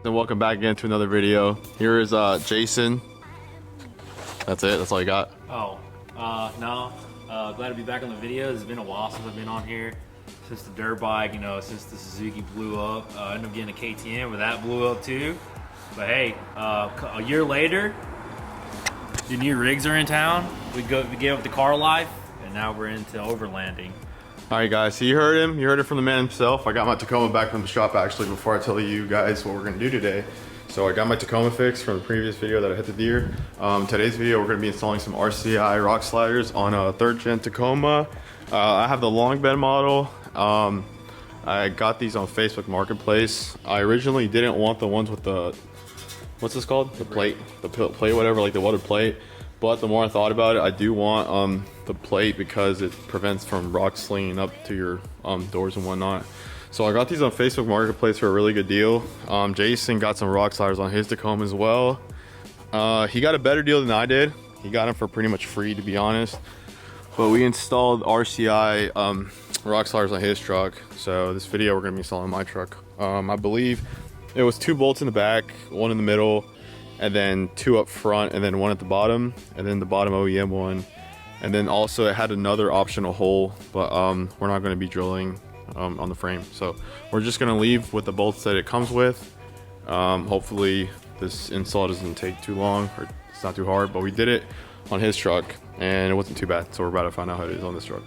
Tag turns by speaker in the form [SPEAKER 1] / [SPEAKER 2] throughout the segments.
[SPEAKER 1] And welcome back again to another video. Here is Jason. That's it, that's all you got?
[SPEAKER 2] No. Glad to be back on the video. It's been a while since I've been on here. Since the dirt bike, since the Suzuki blew up. I ended up getting a KTM, but that blew up too. But hey, a year later, the new rigs are in town. We gave up the car life, and now we're into overlanding.
[SPEAKER 1] All right, guys, so you heard him. You heard it from the man himself. I got my Tacoma back from the shop, actually, before I tell you guys what we're gonna do today. So I got my Tacoma fixed from the previous video that I hit the deer. Today's video, we're gonna be installing some RCI Rock sliders on a 3rd gen Tacoma. I have the long bed model. I got these on Facebook Marketplace. I originally didn't want the ones with the, what's this called? The plate, whatever, like the welded plate. But the more I thought about it, I do want the plate because it prevents from rock slinging up to your doors and whatnot. So I got these on Facebook Marketplace for a really good deal. Jason got some rock sliders on his Tacoma as well. He got a better deal than I did. He got them for pretty much free, to be honest. But we installed RCI rock sliders on his truck. So this video we're gonna be installing my truck. I believe it was 2 bolts in the back, 1 in the middle, and then 2 up front, and then 1 at the bottom, and then the bottom OEM one. And then also it had another optional hole, but we're not gonna be drilling on the frame. So we're just gonna leave with the bolts that it comes with. Hopefully this install doesn't take too long, or it's not too hard, but we did it on his truck and it wasn't too bad. So we're about to find out how it is on this truck.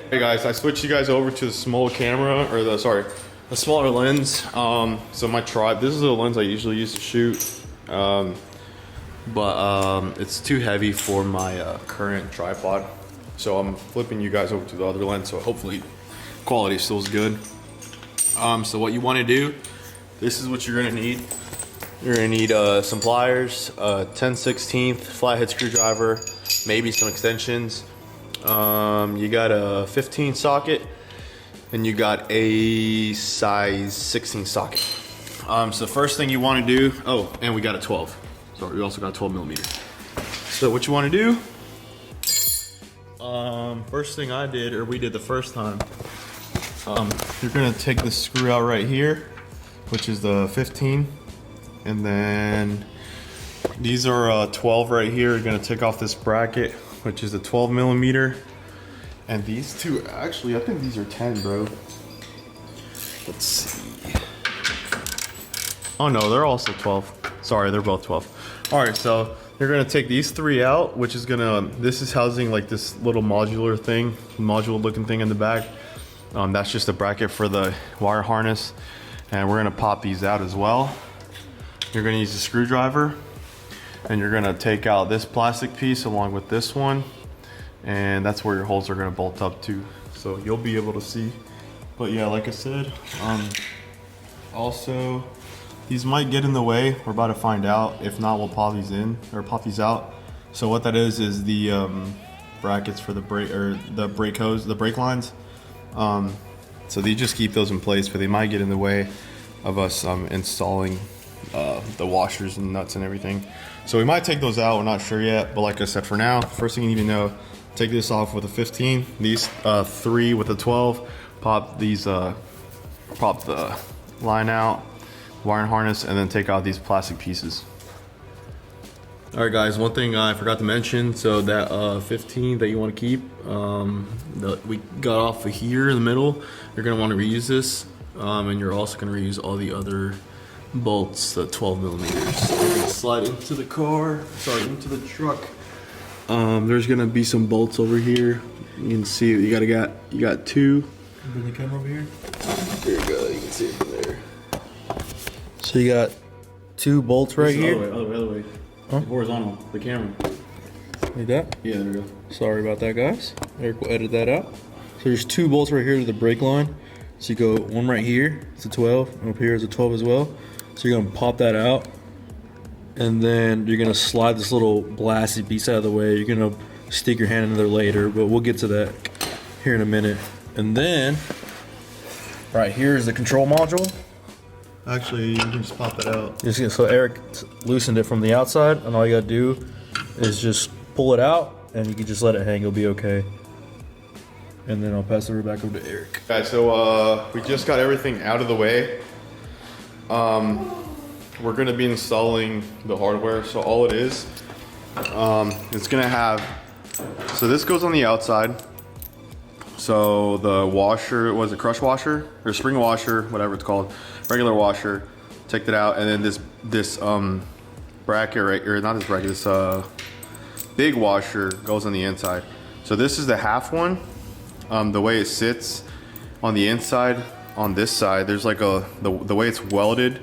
[SPEAKER 1] Hey guys, I switched you guys over to the small camera, or the smaller lens. So my this is the lens I usually use to shoot. But it's too heavy for my current tripod. So I'm flipping you guys over to the other lens, so hopefully quality still is good. So what you want to do, this is what you're gonna need. You're gonna need some pliers, 10/16 flathead screwdriver, maybe some extensions. You got a 15 socket, and you got a size 16 socket. So the first thing you want to do, and we got a 12. So we also got a 12 millimeter. So what you want to do, first thing I did, or we did the first time, you're gonna take this screw out right here, which is the 15, and then these are 12 right here. You're gonna take off this bracket, which is a 12 millimeter, and these two, actually, I think these are 10, bro. Let's see. Oh no, they're also 12. Sorry, they're both 12. All right, so you're gonna take these 3 out, which is this is housing like this little module looking thing in the back. That's just a bracket for the wire harness, and we're gonna pop these out as well. You're gonna use a screwdriver, and you're gonna take out this plastic piece along with this one, and that's where your holes are gonna bolt up to. So you'll be able to see. But yeah, like I said, also, these might get in the way. We're about to find out. If not, we'll pop these in, or pop these out. So what that is the brackets for the brake, or the brake hose, the brake lines. So they just keep those in place, but they might get in the way of us installing the washers and nuts and everything. So we might take those out, we're not sure yet. But like I said, for now, first thing you need to know, take this off with a 15, these 3 with a 12, pop these, pop the line out, wiring harness, and then take out these plastic pieces. All right guys, one thing I forgot to mention, so that 15 that you want to keep, we got off of here in the middle, you're going to want to reuse this, and you're also going to reuse all the other bolts, the 12 millimeters. So we're going to slide into the into the truck. There's going to be some bolts over here. You can see you got 2.
[SPEAKER 2] Bring the camera over here.
[SPEAKER 1] There you go, you can see it from there.
[SPEAKER 2] So you got 2 bolts right here.
[SPEAKER 1] Other way. Huh? Horizontal, the camera.
[SPEAKER 2] Like that?
[SPEAKER 1] Yeah, there we go.
[SPEAKER 2] Sorry about that, guys. Eric will edit that out. So there's 2 bolts right here to the brake line. So you go one right here, it's a 12, and up here is a 12 as well. So you're gonna pop that out, and then you're gonna slide this little blasted piece out of the way. You're gonna stick your hand in there later, but we'll get to that here in a minute. And then, right here is the control module.
[SPEAKER 1] Actually, you can just pop that out.
[SPEAKER 2] So Eric loosened it from the outside, and all you gotta do is just pull it out, and you can just let it hang, it'll be okay. and then I'll pass it back over to Eric.
[SPEAKER 1] Okay, so we just got everything out of the way. We're gonna be installing the hardware. So all it is, it's gonna have, so this goes on the outside. So the washer, was it crush washer or spring washer, whatever it's called, regular washer, take that out, and then this bracket, right, or not this bracket, this big washer goes on the inside. So this is the half one. The way it sits on the inside, on this side, there's like the way it's welded,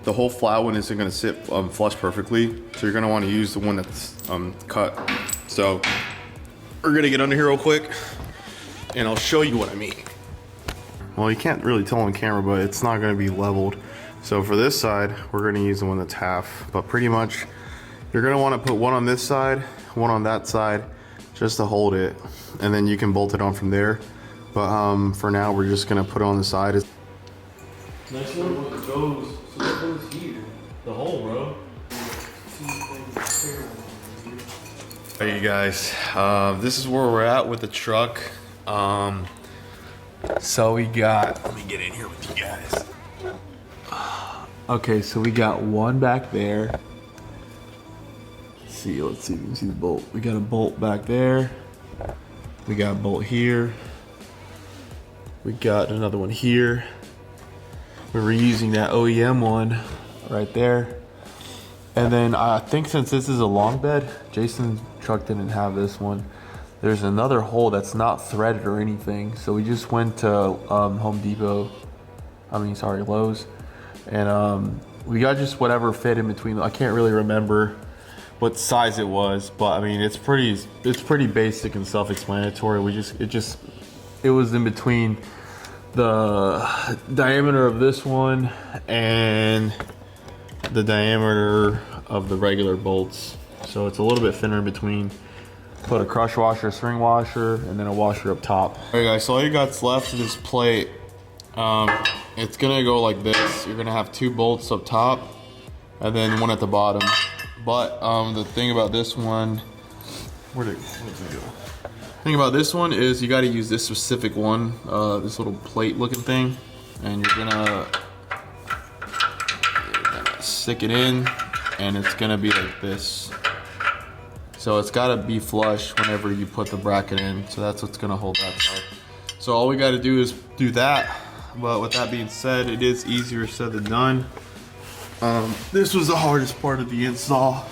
[SPEAKER 1] the whole flat one isn't gonna sit flush perfectly. So you're gonna wanna use the one that's cut. So we're gonna get under here real quick and I'll show you what I mean. Well, you can't really tell on camera, but it's not gonna be leveled. So for this side, we're gonna use the one that's half, but pretty much you're gonna wanna put one on this side, one on that side, just to hold it. And then you can bolt it on from there. But for now, we're just gonna put it on the side.
[SPEAKER 2] Next one goes, so what goes here? The hole, bro.
[SPEAKER 1] Hey you guys, this is where we're at with the truck. So we got, let me get in here with you guys.
[SPEAKER 2] Okay, so we got one back there. Let's see if you can see the bolt. We got a bolt back there. We got a bolt here. We got another one here. We're reusing that OEM one right there. And then I think since this is a long bed, Jason's truck didn't have this one. There's another hole that's not threaded or anything. So we just went to Lowe's. And we got just whatever fit in between. I can't really remember what size it was, but I mean, it's pretty basic and self-explanatory. It was in between the diameter of this one and the diameter of the regular bolts. So it's a little bit thinner in between. Put a crush washer, string washer, and then a washer up top. All right guys, so all you got's left of this plate, it's gonna go like this. You're gonna have two bolts up top and then one at the bottom. But the thing about this one, where'd it go? The thing about this one is you gotta use this specific one, this little plate looking thing, and you're gonna stick it in and it's gonna be like this. So it's gotta be flush whenever you put the bracket in. So that's what's gonna hold that side. So all we gotta do is do that. But with that being said, it is easier said than done. This was the hardest part of the install,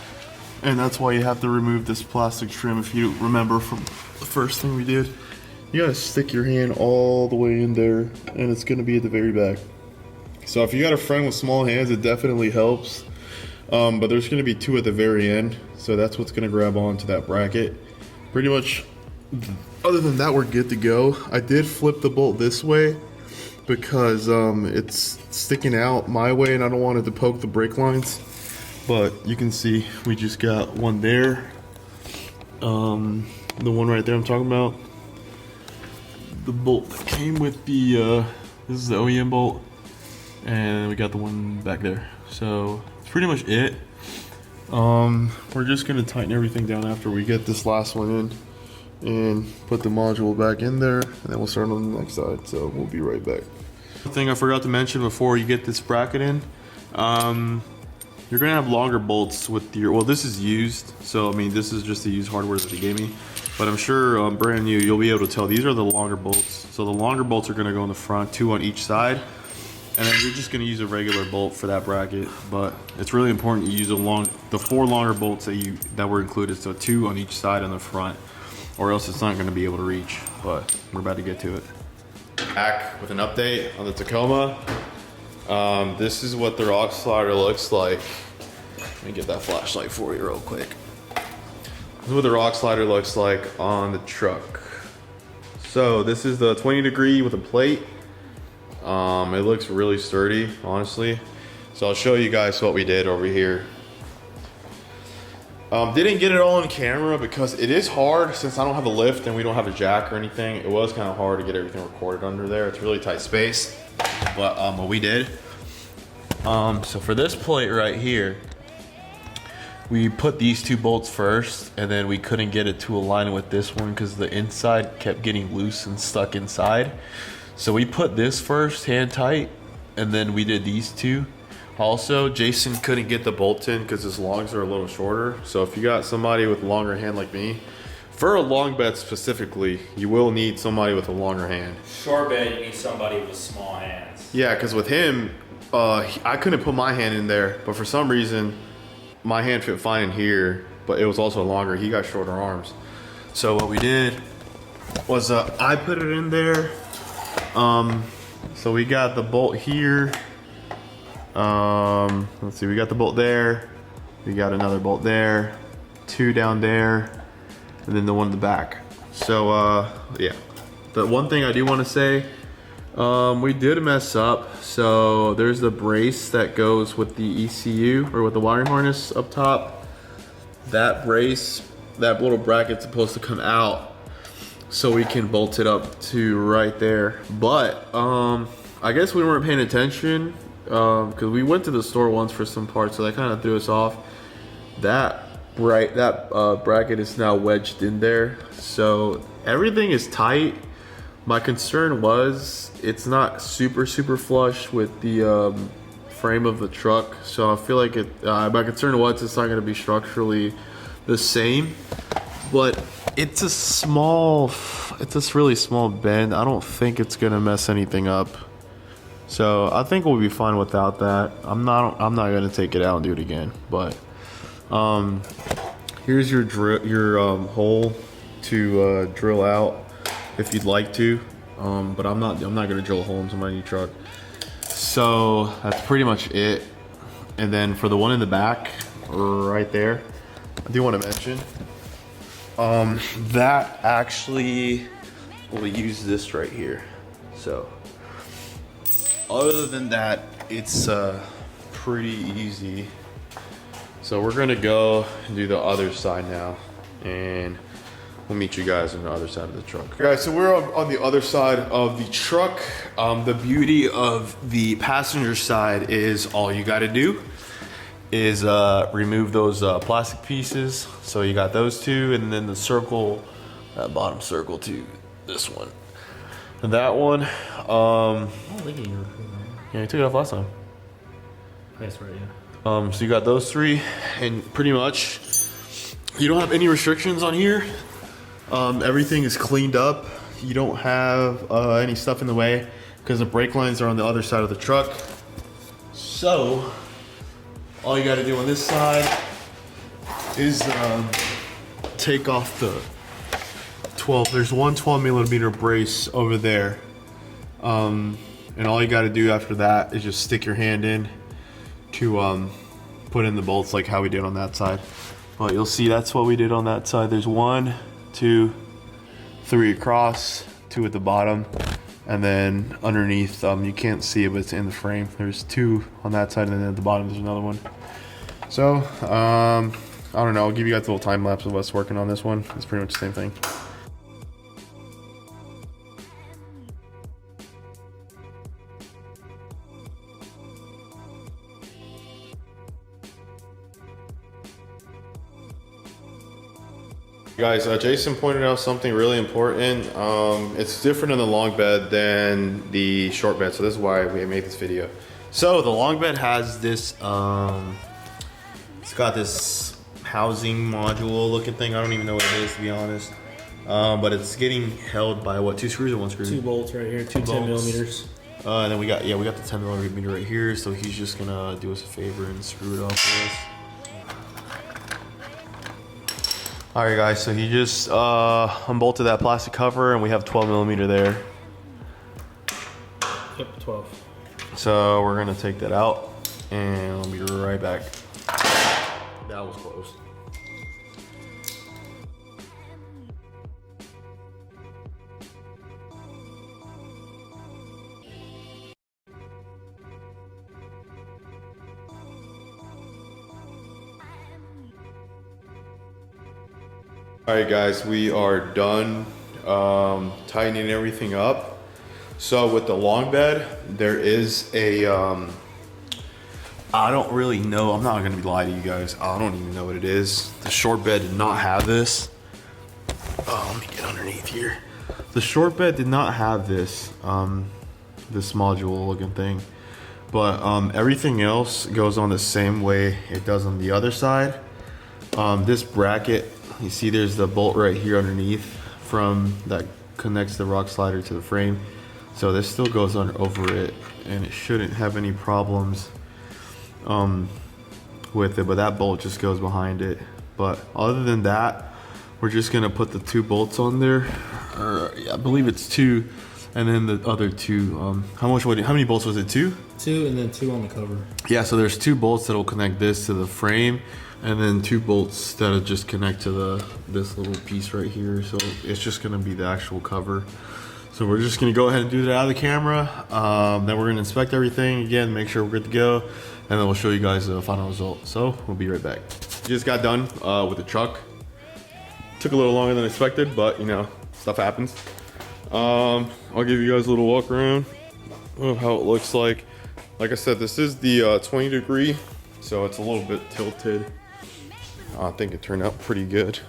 [SPEAKER 2] and that's why you have to remove this plastic trim. If you remember from the first thing we did, you gotta stick your hand all the way in there, and it's gonna be at the very back. So if you got a friend with small hands, it definitely helps. But there's gonna be two at the very end, so that's what's gonna grab onto that bracket. Pretty much, other than that, we're good to go. I did flip the bolt this way because it's sticking out my way and I don't want it to poke the brake lines. But you can see we just got one there. The one right there I'm talking about. The bolt that came with the, this is the OEM bolt. And we got the one back there. So that's pretty much it. We're just gonna tighten everything down after we get this last one in and put the module back in there, and then we'll start on the next side. So we'll be right back. The thing I forgot to mention before you get this bracket in, you're gonna have longer bolts with your, well, this is used, so I mean this is just the used hardware that they gave me, but I'm sure brand new you'll be able to tell these are the longer bolts. So the longer bolts are gonna go in the front, two on each side, and then you're just gonna use a regular bolt for that bracket. But it's really important you use the four longer bolts that were included, so two on each side on the front, or else it's not gonna be able to reach. But we're about to get to it. Back with an update on the Tacoma. This is what the rock slider looks like. Let me get that flashlight for you real quick. This is what the rock slider looks like on the truck. So this is the 20 degree with a plate. It looks really sturdy, honestly. So I'll show you guys what we did over here. Didn't get it all on camera because it is hard since I don't have a lift and we don't have a jack or anything. It was kind of hard to get everything recorded under there. It's really tight space, but what we did. So for this plate right here, we put these two bolts first, and then we couldn't get it to align with this one because the inside kept getting loose and stuck inside. So we put this first, hand tight, and then we did these two. Also, Jason couldn't get the bolts in because his longs are a little shorter. So if you got somebody with a longer hand like me, for a long bed specifically, you will need somebody with a longer hand.
[SPEAKER 3] Short bed, you need somebody with small hands.
[SPEAKER 1] Yeah, because with him, I couldn't put my hand in there, but for some reason, my hand fit fine in here, but it was also longer. He got shorter arms. So what we did was I put it in there. So we got the bolt here. Let's see, we got the bolt there. We got another bolt there, two down there, and then the one in the back. So yeah, the one thing I do want to say, we did mess up. So there's the brace that goes with the ECU or with the wiring harness up top. That brace, that little bracket's supposed to come out so we can bolt it up to right there. But I guess we weren't paying attention because we went to the store once for some parts, so that kind of threw us off. That bracket is now wedged in there, so everything is tight. My concern was it's not super flush with the frame of the truck, so I feel like my concern was it's not going to be structurally the same. But it's a really small bend. I don't think it's going to mess anything up. So I think we'll be fine without that. I'm not going to take it out and do it again. But here's your hole to drill out if you'd like to. But I'm not going to drill a hole into my new truck. So that's pretty much it. And then for the one in the back, right there, I do want to mention that actually will use this right here. So other than that, it's pretty easy. So we're gonna go and do the other side now, and we'll meet you guys on the other side of the truck. Guys, so we're on the other side of the truck. The beauty of the passenger side is all you gotta do is remove those plastic pieces. So you got those two, and then the circle, that bottom circle to this one. And that one,
[SPEAKER 3] I don't think you were
[SPEAKER 1] yeah, you took it off last time.
[SPEAKER 3] That's right, yeah.
[SPEAKER 1] So you got those three, and pretty much you don't have any restrictions on here. Everything is cleaned up. You don't have any stuff in the way because the brake lines are on the other side of the truck. So all you got to do on this side is take off the 12. There's one 12mm brace over there. And all you got to do after that is just stick your hand in to put in the bolts like how we did on that side. But you'll see that's what we did on that side. There's 1, 2, 3 across, 2 at the bottom, and then underneath, you can't see it, but it's in the frame. There's 2 on that side, and then at the bottom there's another one. So I don't know, I'll give you guys a little time lapse of us working on this one. It's pretty much the same thing. Guys, Jason pointed out something really important. It's different in the long bed than the short bed, so this is why we made this video. So the long bed has this, it's got this housing module looking thing. I don't even know what it is, to be honest. But it's getting held by what, 2 screws or 1 screw?
[SPEAKER 3] 2 bolts right here, 2 10mm.
[SPEAKER 1] And then we got the 10mm right here. So he's just gonna do us a favor and screw it off for us. All right, guys. So he just unbolted that plastic cover, and we have 12mm there.
[SPEAKER 3] Yep, 12.
[SPEAKER 1] So we're gonna take that out, and I'll be right back. That was close. All right, guys, we are done tightening everything up. So with the long bed, there is a I don't really know. I'm not gonna be lying to you guys. I don't even know what it is. The short bed did not have this. Oh, let me get underneath here. The short bed did not have this, this module looking thing. But everything else goes on the same way it does on the other side. This bracket, you see there's the bolt right here underneath from that connects the rock slider to the frame. So this still goes on over it, and it shouldn't have any problems with it, but that bolt just goes behind it. But other than that, we're just gonna put the 2 bolts on there. Yeah, I believe it's 2, and then the other 2. How many bolts was it? 2?
[SPEAKER 3] 2 and then 2 on the cover.
[SPEAKER 1] Yeah, so there's 2 bolts that'll connect this to the frame, and then 2 bolts that'll just connect to this little piece right here. So it's just gonna be the actual cover. So we're just gonna go ahead and do that out of the camera. Then we're gonna inspect everything again, make sure we're good to go, and then we'll show you guys the final result. So we'll be right back. Just got done with the truck. Took a little longer than expected, but you know, stuff happens. I'll give you guys a little walk around of how it looks like. Like I said, this is the 20 degree, so it's a little bit tilted. I think it turned out pretty good.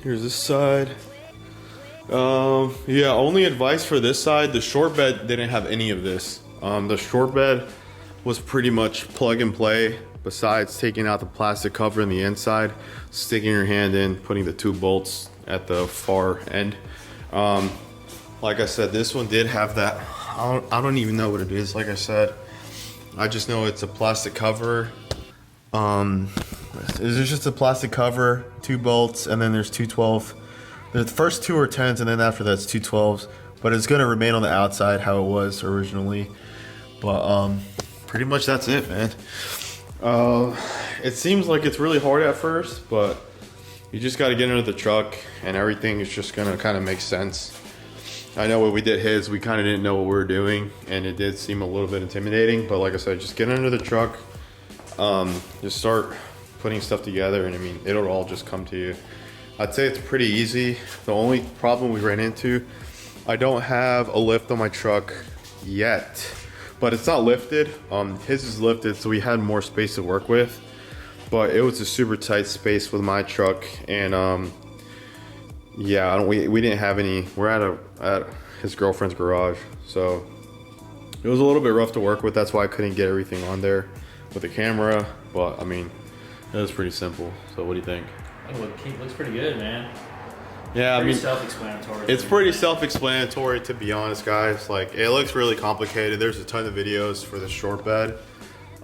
[SPEAKER 1] Here's this side. Yeah, only advice for this side, the short bed didn't have any of this. The short bed was pretty much plug and play, besides taking out the plastic cover in the inside, sticking your hand in, putting the 2 bolts at the far end. Like I said, this one did have that. I don't even know what it is. Like I said, I just know it's a plastic cover. There's just a plastic cover, 2 bolts, and then there's 2 12. The first 2 are 10s, and then after that's 2 12s. But it's gonna remain on the outside how it was originally. But pretty much that's it, man. It seems like it's really hard at first, but you just got to get into the truck, and everything is just gonna kind of make sense. I know when we did his, we kind of didn't know what we were doing, and it did seem a little bit intimidating. But like I said, just get under the truck, just start putting stuff together, and I mean, it'll all just come to you. I'd say it's pretty easy. The only problem we ran into, I don't have a lift on my truck yet, but it's not lifted. His is lifted, so we had more space to work with, but it was a super tight space with my truck, and yeah, we didn't have any. We're at his girlfriend's garage, so it was a little bit rough to work with. That's why I couldn't get everything on there with the camera, but I mean, it was pretty simple. So what do you think?
[SPEAKER 3] It looks pretty good, man.
[SPEAKER 1] Yeah, I mean,
[SPEAKER 3] self-explanatory.
[SPEAKER 1] it's pretty self-explanatory, to be honest, guys. Like, it looks really complicated. There's a ton of videos for the short bed.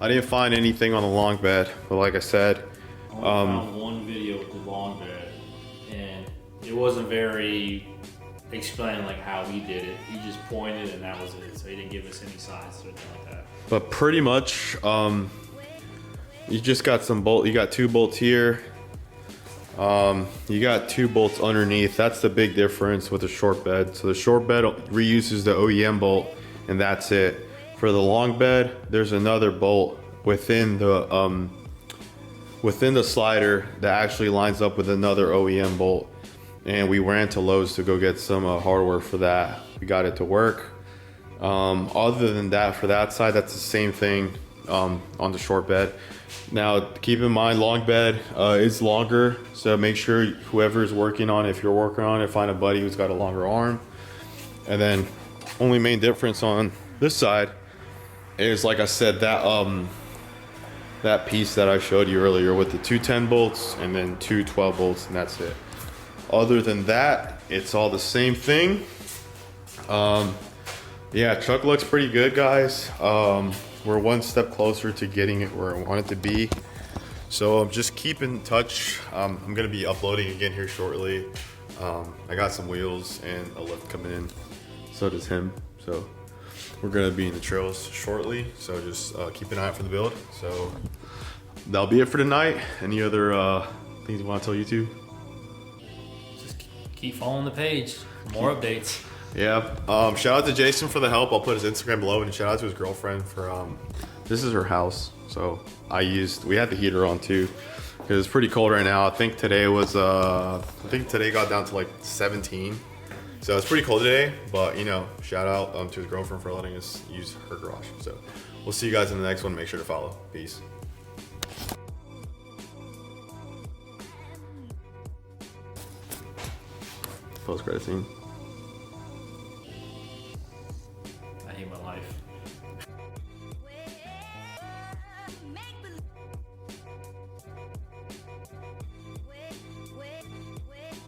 [SPEAKER 1] I didn't find anything on the long bed, but like I said,
[SPEAKER 3] I only found one video with the long bed, and it wasn't very explaining like how he did it. He just pointed, and that was it. So he didn't give us any sides or anything like that.
[SPEAKER 1] but pretty much, you just got some bolt. You got 2 bolts here. You got 2 bolts underneath. That's the big difference with the short bed. So the short bed reuses the OEM bolt, and that's it. For the long bed, there's another bolt within the slider that actually lines up with another OEM bolt. And we ran to Lowe's to go get some hardware for that. We got it to work. Other than that, for that side, that's the same thing on the short bed. Now, keep in mind, long bed is longer, so make sure whoever's working on it, if you're working on it, find a buddy who's got a longer arm. And then, only main difference on this side is, like I said, that piece that I showed you earlier with the 2 10 bolts and then 2 12 bolts, and that's it. Other than that, it's all the same thing. Yeah, truck looks pretty good, guys. We're one step closer to getting it where I want it to be. So just keep in touch. I'm gonna be uploading again here shortly. I got some wheels and a lift coming in. So does him. So we're gonna be in the trails shortly. So just keep an eye out for the build. So that'll be it for tonight. Any other things you want to tell YouTube?
[SPEAKER 3] Just keep following the page. More updates.
[SPEAKER 1] Yeah. Shout out to Jason for the help. I'll put his Instagram below, and shout out to his girlfriend for this is her house. So we had the heater on too because it's pretty cold right now. I think today got down to like 17. So it's pretty cold today, but you know, shout out to his girlfriend for letting us use her garage. So we'll see you guys in the next one. Make sure to follow. Peace. Post credit scene.
[SPEAKER 3] I hate my life.